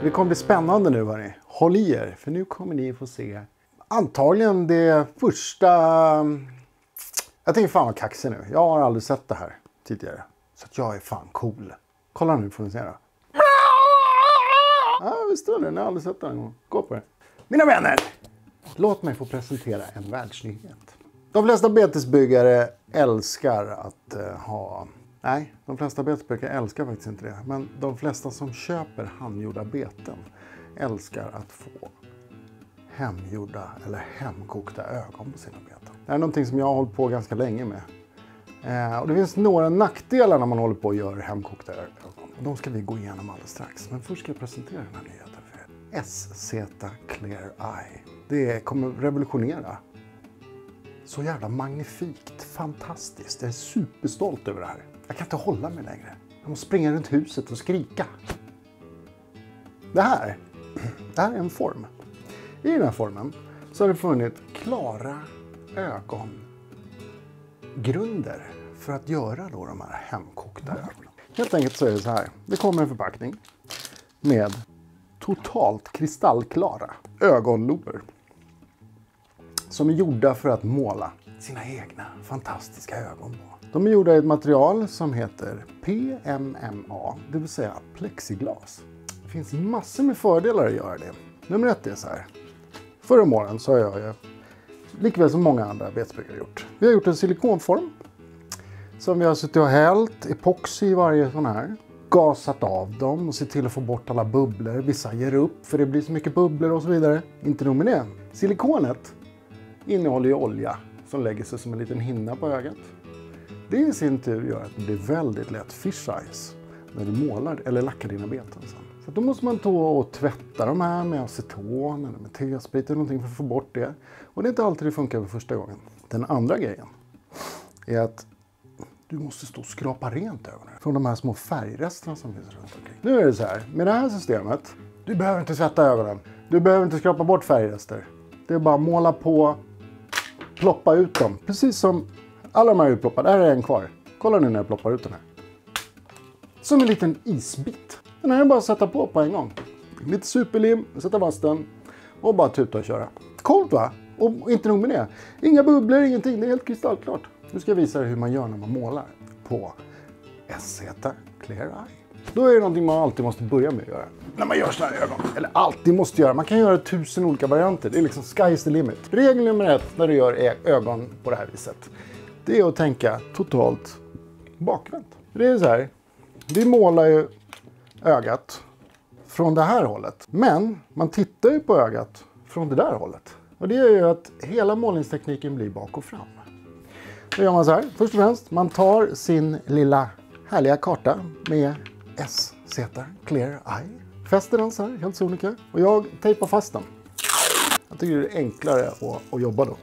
Det kommer bli spännande nu hörni. Håll i er, för nu kommer ni få se antagligen det första... Jag tänker fan vad kaxig nu. Jag har aldrig sett det här tidigare. Så att jag är fan cool. Kolla nu får ni se då. Ja, visst är det. Ni har aldrig sett det en gång. Gå på det. Mina vänner! Låt mig få presentera en världsnyhet. De flesta betesbyggare älskar att ha... Nej, de flesta betesbyggare älskar faktiskt inte det. Men de flesta som köper handgjorda beten älskar att få hemgjorda eller hemkokta ögon på sina beten. Det är någonting som jag har hållit på ganska länge med. Och det finns några nackdelar när man håller på och gör hemkokta ögon. Och de ska vi gå igenom alldeles strax. Men först ska jag presentera den här nyheten för er. SZ Clear Eye. Det kommer revolutionera. Så jävla magnifikt, fantastiskt. Jag är superstolt över det här. Jag kan inte hålla mig längre. Jag måste springa runt huset och skrika. Det här är en form. I den här formen så har det funnits klara ögongrunder för att göra då de här hemkokta ögonen. Helt enkelt så är det så här. Det kommer en förpackning med totalt kristallklara ögonlober. Som är gjorda för att måla sina egna fantastiska ögon på. De är gjorda i ett material som heter PMMA, det vill säga plexiglas. Det finns massor med fördelar att göra det. Nummer 1 är så här. Förra morgonen så har jag, likväl som många andra betesbyggare gjort. Vi har gjort en silikonform som vi har suttit och hällt epoxy i varje sån här. Gasat av dem och sett till att få bort alla bubblor. Vissa ger upp för det blir så mycket bubblor och så vidare. Inte nog med det. Silikonet innehåller ju olja som lägger sig som en liten hinna på ögat. Det i sin tur gör att det blir väldigt lätt fish eyes när du målar eller lackar dina beten sen. Så då måste man ta och tvätta de här med aceton eller med tesprit eller någonting för att få bort det. Och det är inte alltid det funkar för första gången. Den andra grejen är att du måste stå och skrapa rent ögonen från de här små färgresterna som finns runt omkring. Nu är det så här, med det här systemet, du behöver inte tvätta ögonen. Du behöver inte skrapa bort färgrester. Det är bara att måla på, ploppa ut dem. Precis som alla de här utploppade. Där är en kvar. Kolla nu när jag ploppar ut den här. Som en liten isbit. Den här är bara att sätta på en gång. Lite superlim, sätta fast den och bara tuta och köra. Coolt va? Och inte nog med det. Inga bubblor, ingenting. Det är helt kristallklart. Nu ska jag visa er hur man gör när man målar på SZ Clear Eye. Då är det någonting man alltid måste börja med att göra. När man gör sådana här ögon. Eller alltid måste göra. Man kan göra 1000 olika varianter. Det är liksom sky's the limit. Regel nummer 1 när du gör ögon på det här viset. Det är att tänka totalt bakvänt. Det är så här. Vi målar ju ögat från det här hållet. Men man tittar ju på ögat från det där hållet. Och det gör ju att hela målningstekniken blir bak och fram. Då gör man så här. Först och främst, man tar sin lilla härliga karta med SZ Clear Eye. Fäster den så här, helt sonika. Och jag tejpar fast den. Jag tycker det är enklare att jobba då.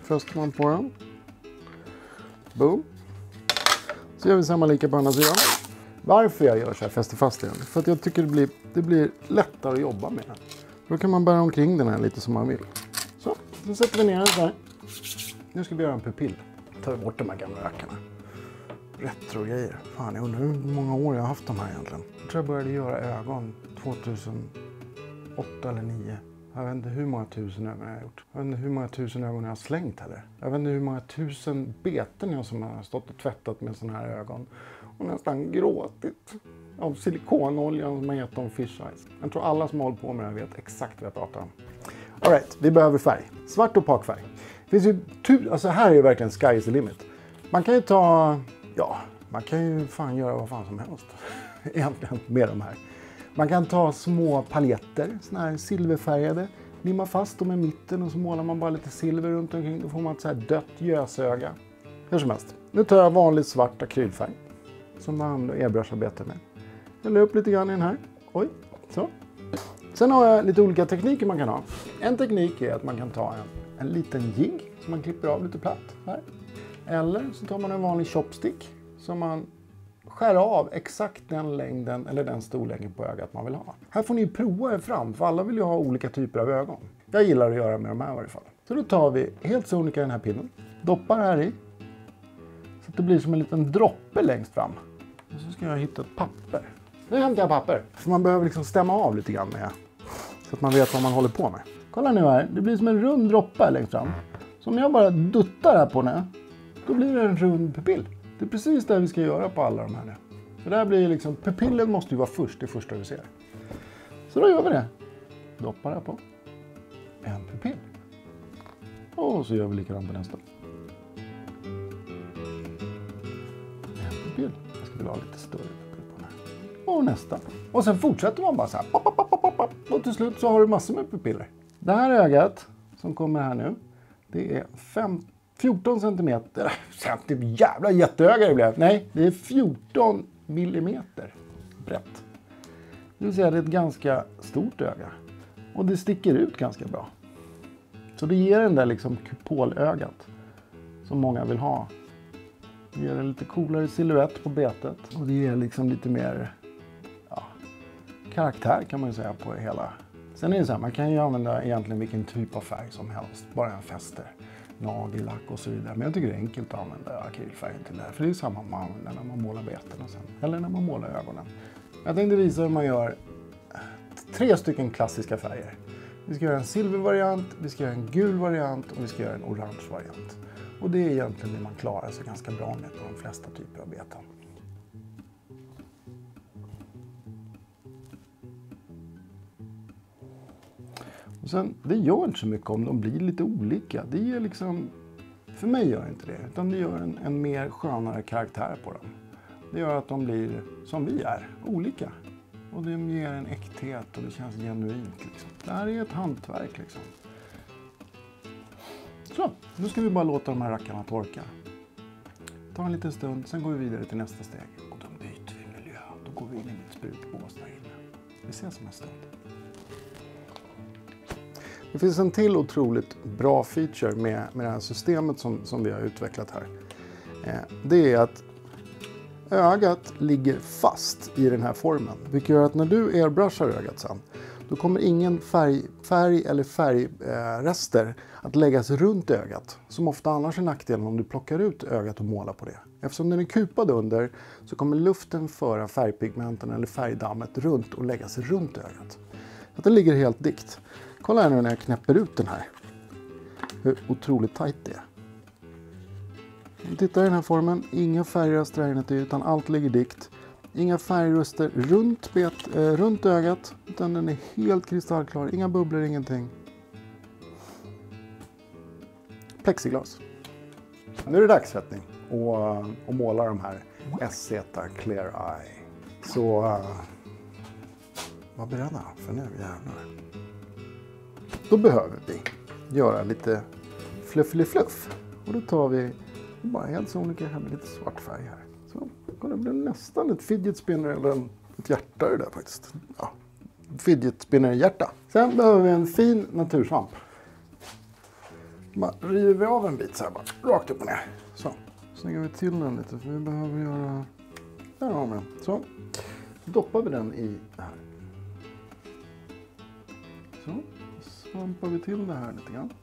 Fäster man på den. Boom. Så gör vi samma lika på andra sidan. Varför jag gör så här, fäster fast den? För att jag tycker det blir lättare att jobba med den. Då kan man bära omkring den här lite som man vill. Så, nu sätter vi ner den så här. Nu ska vi göra en pupill. Tar vi bort de här gamla rackarna. Retro-grejer. Fan, jag undrar hur många år jag har haft de här egentligen. Jag tror jag började göra ögon 2008 eller 2009. Jag vet inte hur många tusen ögon jag har gjort. Jag vet inte hur många tusen ögon jag har slängt heller. Jag vet inte hur många tusen beten jag som har stått och tvättat med såna här ögon. Och nästan gråtit av silikonolja som har gett dem fish eyes. Jag tror alla som har hållit på med det här vet exakt vad jag pratar om. All right, vi behöver färg. Svart och pakfärg. Det finns ju alltså här är ju verkligen sky is the limit. Man kan ju ta, man kan ju fan göra vad fan som helst. Egentligen med de här. Man kan ta små paljetter, såna här silverfärgade. Limma fast dem i mitten och så målar man bara lite silver runt omkring. Då får man ett så här dött gösöga. Hur som helst. Nu tar jag vanlig svart akrylfärg. Som man airbrush-arbetar med. Jag la upp lite grann i den här. Oj, så. Sen har jag lite olika tekniker man kan ha. En teknik är att man kan ta en liten jigg som man klipper av lite platt här. Eller så tar man en vanlig chopstick som man skär av exakt den längden eller den storleken på ögat man vill ha. Här får ni prova er fram för alla vill ju ha olika typer av ögon. Jag gillar att göra med de här i varje fall. Så då tar vi helt sonika den här pinnen. Doppar här i. Så att det blir som en liten droppe längst fram. Och så ska jag hitta ett papper. Nu hämtar jag papper. För man behöver liksom stämma av lite grann med. Så att man vet vad man håller på med. Kolla nu här. Det blir som en rund droppe här längst fram. Så om jag bara duttar här på nu. Då blir det en rund pupill. Det är precis det vi ska göra på alla de här nu. För där blir liksom, pupillen måste ju vara först, det första du ser. Så då gör vi det. Doppar här på. En pupill. Och så gör vi likadant på nästa. En pupill. Jag ska vilja ha lite större pupill på den här. Och nästa. Och sen fortsätter man bara så här. Pop, pop, pop, pop, pop. Och till slut så har du massor med pupiller. Det här ögat som kommer här nu. Det är 14 centimeter. Jävla jätteöga det blev. Nej, det är 14 millimeter brett. Det vill säga det är ett ganska stort öga. Och det sticker ut ganska bra. Så det ger den där liksom kupolögat som många vill ha. Det ger en lite coolare silhuett på betet. Och det ger liksom lite mer karaktär kan man ju säga på hela. Sen är det så här, man kan ju använda egentligen vilken typ av färg som helst. Bara en fäster, nagellack och så vidare. Men jag tycker det är enkelt att använda akrylfärgen till det här. För det är samma man använder när man målar beten och sen. Eller när man målar ögonen. Jag tänkte visa hur man gör 3 stycken klassiska färger. Vi ska göra en silvervariant, vi ska göra en gul variant och vi ska göra en orange variant. Och det är egentligen det man klarar sig ganska bra med på de flesta typer av beten. Och sen, det gör inte så mycket om de blir lite olika. Det ger liksom, för mig gör inte det, utan det gör en mer skönare karaktär på dem. Det gör att de blir som vi är, olika. Och det ger en äkthet och det känns genuint. Liksom. Det här är ett hantverk liksom. Så, nu ska vi bara låta de här rackarna torka. Ta en liten stund, sen går vi vidare till nästa steg. Och då byter vi miljö. Då går vi in i ett sprutbås där inne. Vi ses om en stund. Det finns en till otroligt bra feature med det här systemet som vi har utvecklat här. Det är att ögat ligger fast i den här formen. Vilket gör att när du airbrushar ögat sen, då kommer ingen färg eller färgrester att läggas runt ögat. Som ofta annars är nackdelen om du plockar ut ögat och målar på det. Eftersom den är kupad under så kommer luften föra färgpigmenten eller färgdammet runt och läggas runt ögat. Så att den ligger helt dikt. Kolla här nu när jag knäpper ut den här. Hur otroligt tajt det är. Titta i den här formen. Inga färgrester här inuti utan allt ligger dikt. Inga färgrester runt ögat. Utan den är helt kristallklar. Inga bubblor, ingenting. Plexiglas. Nu är det dagssättning. Och måla de här SZ Clear Eye. Så var beredda för nu jävlar. Då behöver vi göra lite fluff. Och då tar vi bara helt sonika här med lite svart färg här. Så det blir nästan ett fidget spinner eller ett hjärta det där faktiskt. Ja, fidget spinner hjärta. Sen behöver vi en fin natursvamp. Bara river vi av en bit så här bara, rakt upp och ner. Så snyggar vi till den lite för vi behöver göra, där har vi den. Så doppar vi den i det här. Så svampar vi till det här lite grann.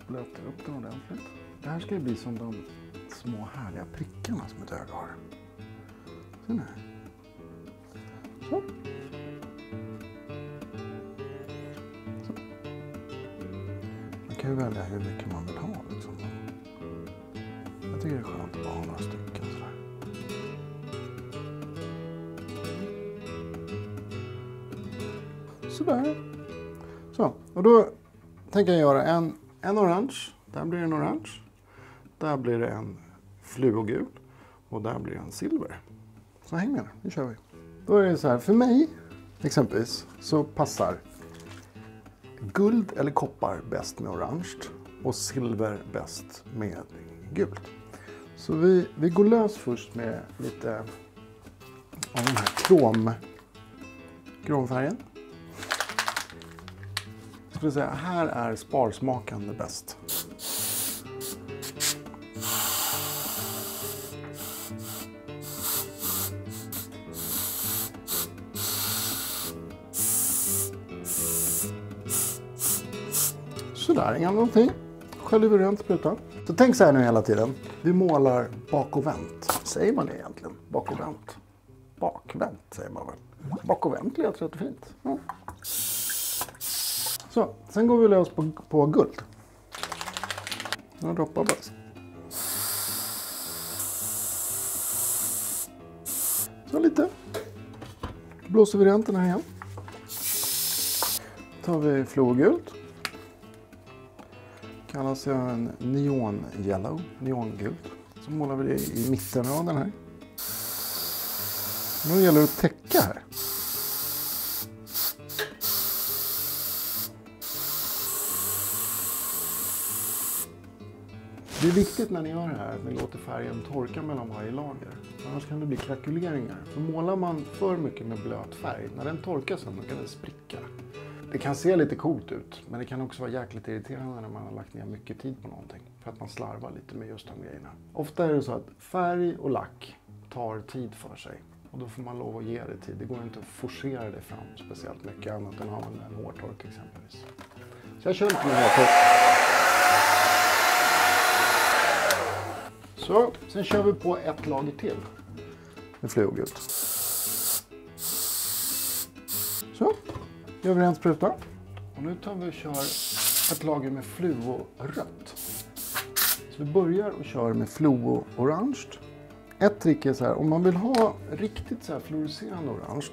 Blöter upp den ordentligt. Det här ska ju bli som de små härliga prickarna som ett öga har. Så nu. Så. Så. Man kan ju välja hur mycket man vill ha liksom. Jag tycker det är skönt att bara ha några stycken sådär. Sådär. Så, och då tänker jag göra en orange. Där blir det en orange. Där blir det en fluogul. Och där blir det en silver. Så häng med, nu kör vi. Då är det så här, för mig exempelvis så passar guld eller koppar bäst med orange. Och silver bäst med gult. Så vi går lös först med lite av den här kromfärgen. Jag skulle säga, här är sparsmakande bäst. Sådär, inga någonting. Sköljer vi rent sprutan. Så tänk så här nu hela tiden. Vi målar bak och vänt. Säger man det egentligen? Bak och vänt. bakvänt säger man väl. Bakovänt lät rätt fint. Ja. Så, sen går vi lös på guld. Några droppar bara. Så lite. Blåser vi rent den här igen. Tar vi florgult. Kallas jag en neon yellow, neongult. Så målar vi det i mitten av den här. Nu gäller det att täcka här. Det är viktigt när ni gör det här att ni låter färgen torka mellan varje lager. Annars kan det bli krakuleringar. För målar man för mycket med blöt färg, när den torkar sen då kan den spricka. Det kan se lite coolt ut, men det kan också vara jäkligt irriterande när man har lagt ner mycket tid på någonting. För att man slarvar lite med just de grejerna. Ofta är det så att färg och lack tar tid för sig. Och då får man lov att ge det tid. Det går inte att forcera det fram speciellt mycket annat än att använda en hårtork exempelvis. Så jag kör lite med hårtork. Så, sen kör vi på ett lager till med florgult. Så, gör vi rent spruta. Och nu tar vi och kör ett lager med fluorött. Så vi börjar och kör med fluo-orange. Ett trick är så här, om man vill ha riktigt så här fluorescerande orange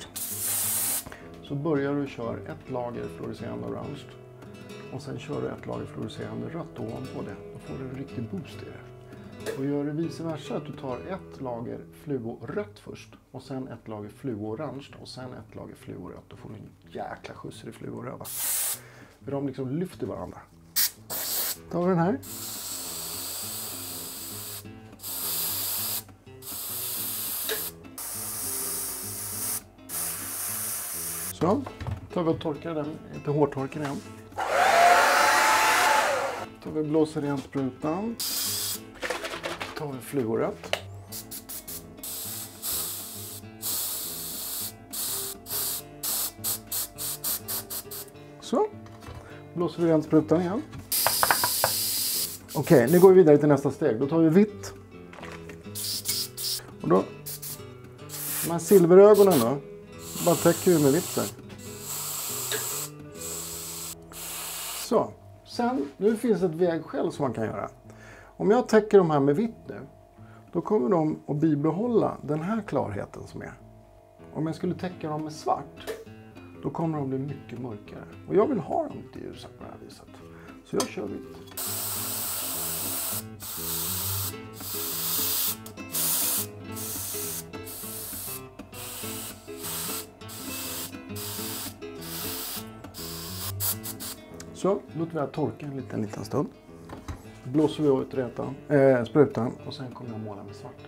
så börjar du och kör ett lager fluorescerande orange och sen kör du ett lager fluorescerande rött ovanpå det. Då får du en riktig boost i det. Och gör det vice versa, att du tar ett lager fluorött först och sen ett lager fluo-orange och sen ett lager fluorött. Då får du en jäkla skjuts i det fluoröda. För de liksom lyfter varandra. Tar vi den här. Så, tar vi och torkar den till hårtorken igen. Tar vi blåser rent sprutan. Tar vi fluorött. Så, blåser vi rent sprutan igen. Okej, nu går vi vidare till nästa steg. Då tar vi vitt. Och då, de här silverögonen då. Bara täcker vi med vitt där. Så. Sen, nu finns ett vägskäl som man kan göra. Om jag täcker de här med vitt nu. Då kommer de att bibehålla den här klarheten som är. Om jag skulle täcka dem med svart. Då kommer de bli mycket mörkare. Och jag vill ha dem lite ljusa på det här viset. Så jag kör vitt. Så, låter vi det torka en liten stund. Blåser vi ut sprutan och sen kommer jag måla med svart.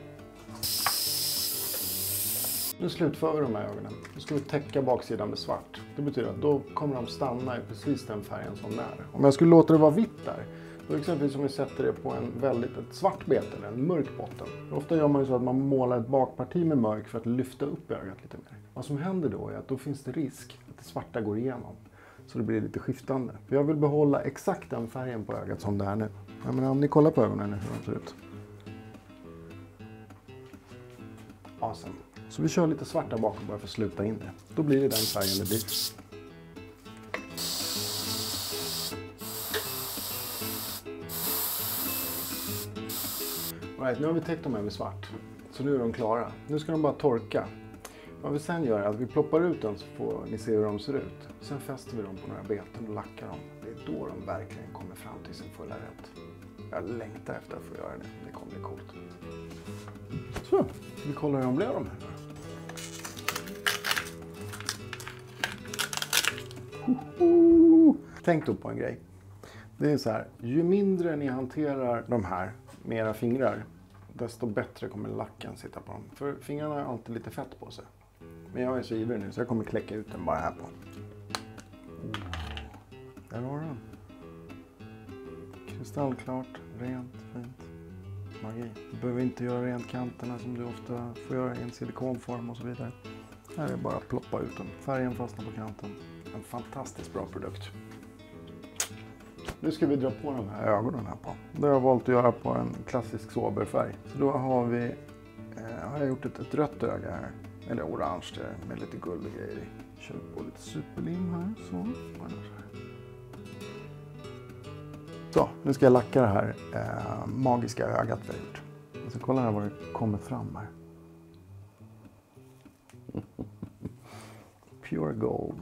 Nu slutför vi de här ögonen. Nu ska vi täcka baksidan med svart. Det betyder att då kommer de stanna i precis den färgen som det är. Om jag skulle låta det vara vitt där, då exempelvis om vi sätter det på ett svart bete eller en mörk botten. Ofta gör man ju så att man målar ett bakparti med mörk för att lyfta upp ögat lite mer. Vad som händer då är att då finns det risk att det svarta går igenom. Så det blir lite skiftande. För jag vill behålla exakt den färgen på ögat som det är nu. Jag menar, om ni kollar på ögonen hur de ser ut. Awesome. Så vi kör lite svart där bakom bara för att sluta in det. Då blir det den färgen det blir. Right, nu har vi täckt dem här med svart. Så nu är de klara. Nu ska de bara torka. Vad vi sen gör är att vi ploppar ut dem så får ni se hur de ser ut. Sen fäster vi dem på några beten och lackar dem. Det är då de verkligen kommer fram till sin fulla rätt. Jag längtar efter att få göra det. Det kommer bli coolt. Så, vi kollar hur de blev de här. Tänk då på en grej. Det är så här, ju mindre ni hanterar de här med era fingrar, desto bättre kommer lacken sitta på dem. För fingrarna har alltid lite fett på sig. Men jag är så ivrig nu så jag kommer kläcka ut den bara här på. Där har du den. Kristallklart, rent, fint. Magi. Du behöver inte göra rent kanterna som du ofta får göra i en silikonform och så vidare. Här är bara att ploppa ut den. Färgen fastnar på kanten. En fantastiskt bra produkt. Nu ska vi dra på de här ögonen här på. Det har jag valt att göra på en klassisk soberfärg. Så då har jag gjort ett rött öga här. Eller orange med lite guld och grejer i. Kör på lite superlim här. Så, nu ska jag lacka det här magiska ögat vi har gjort. Jag ska kolla här vad det kommer fram här. Pure gold.